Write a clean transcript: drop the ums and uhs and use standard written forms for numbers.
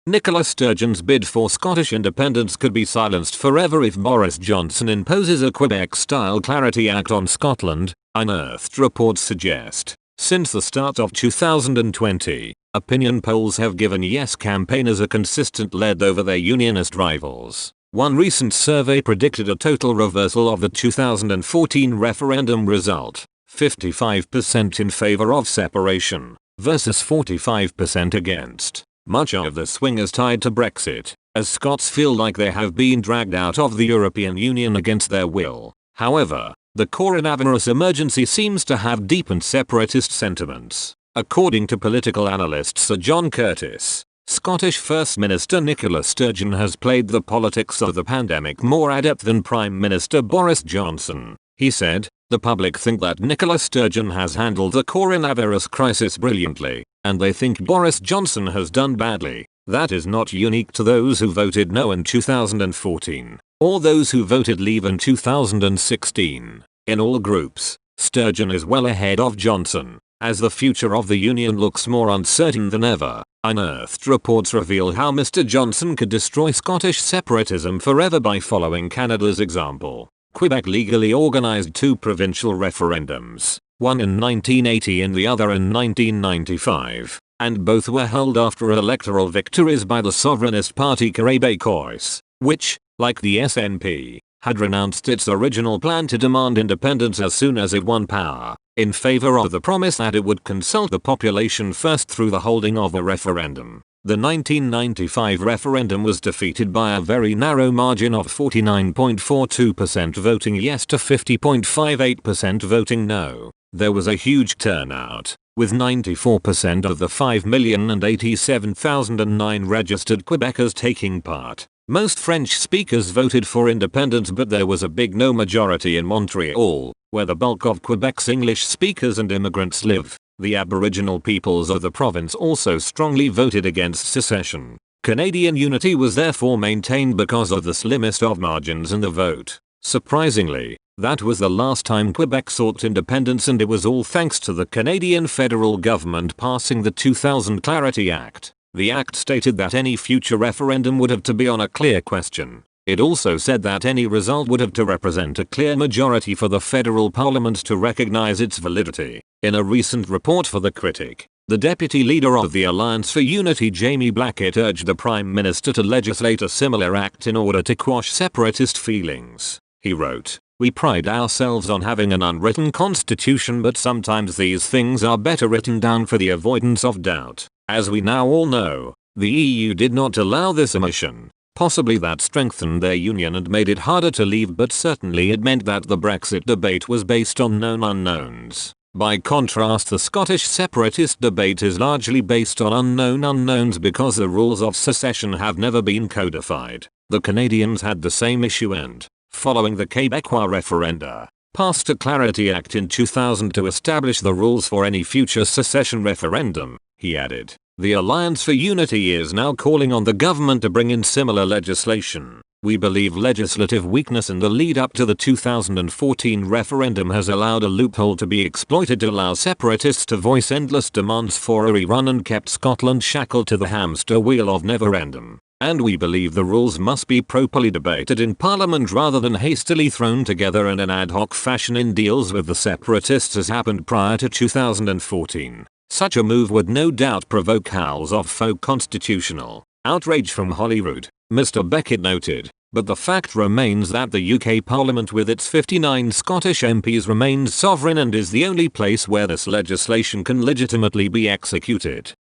Nicola Sturgeon's bid for Scottish independence could be silenced forever if Boris Johnson imposes a Quebec-style Clarity Act on Scotland, unearthed reports suggest. Since the start of 2020, opinion polls have given Yes campaigners a consistent lead over their unionist rivals. One recent survey predicted a total reversal of the 2014 referendum result, 55% in favor of separation, versus 45% against. Much of the swing is tied to Brexit, as Scots feel like they have been dragged out of the European Union against their will. However, the coronavirus emergency seems to have deepened separatist sentiments. According to political analyst Sir John Curtis, Scottish First Minister Nicola Sturgeon has played the politics of the pandemic more adept than Prime Minister Boris Johnson. He said, "The public think that Nicola Sturgeon has handled the coronavirus crisis brilliantly, and they think Boris Johnson has done badly. That is not unique to those who voted no in 2014, or those who voted leave in 2016. In all groups, Sturgeon is well ahead of Johnson, as the future of the union looks more uncertain than ever." Unearthed reports reveal how Mr. Johnson could destroy Scottish separatism forever by following Canada's example. Quebec legally organized two provincial referendums, one in 1980 and the other in 1995, and both were held after electoral victories by the sovereignist party Quebec-style, which, like the SNP, had renounced its original plan to demand independence as soon as it won power, in favor of the promise that it would consult the population first through the holding of a referendum. The 1995 referendum was defeated by a very narrow margin of 49.42% voting yes to 50.58% voting no. There was a huge turnout, with 94% of the 5,087,009 registered Quebecers taking part. Most French speakers voted for independence, but there was a big no majority in Montreal, where the bulk of Quebec's English speakers and immigrants live. The Aboriginal peoples of the province also strongly voted against secession. Canadian unity was therefore maintained because of the slimmest of margins in the vote. Surprisingly, that was the last time Quebec sought independence, and it was all thanks to the Canadian federal government passing the 2000 Clarity Act. The act stated that any future referendum would have to be on a clear question. It also said that any result would have to represent a clear majority for the federal parliament to recognize its validity. In a recent report for The Critic, the deputy leader of the Alliance for Unity, Jamie Blackett, urged the Prime Minister to legislate a similar act in order to quash separatist feelings. He wrote, "We pride ourselves on having an unwritten constitution, but sometimes these things are better written down for the avoidance of doubt. As we now all know, the EU did not allow this omission. Possibly that strengthened their union and made it harder to leave, but certainly it meant that the Brexit debate was based on known unknowns. By contrast, the Scottish separatist debate is largely based on unknown unknowns because the rules of secession have never been codified. The Canadians had the same issue and, following the Quebecois referenda, passed a Clarity Act in 2000 to establish the rules for any future secession referendum," he added. The Alliance for Unity is now calling on the government to bring in similar legislation. "We believe legislative weakness in the lead up to the 2014 referendum has allowed a loophole to be exploited to allow separatists to voice endless demands for a rerun and kept Scotland shackled to the hamster wheel of neverendum. And we believe the rules must be properly debated in Parliament rather than hastily thrown together in an ad hoc fashion in deals with the separatists as happened prior to 2014. Such a move would no doubt provoke howls of faux constitutional outrage from Holyrood," Mr. Beckett noted, but the fact remains that the UK Parliament with its 59 Scottish MPs remains sovereign and is the only place where this legislation can legitimately be executed.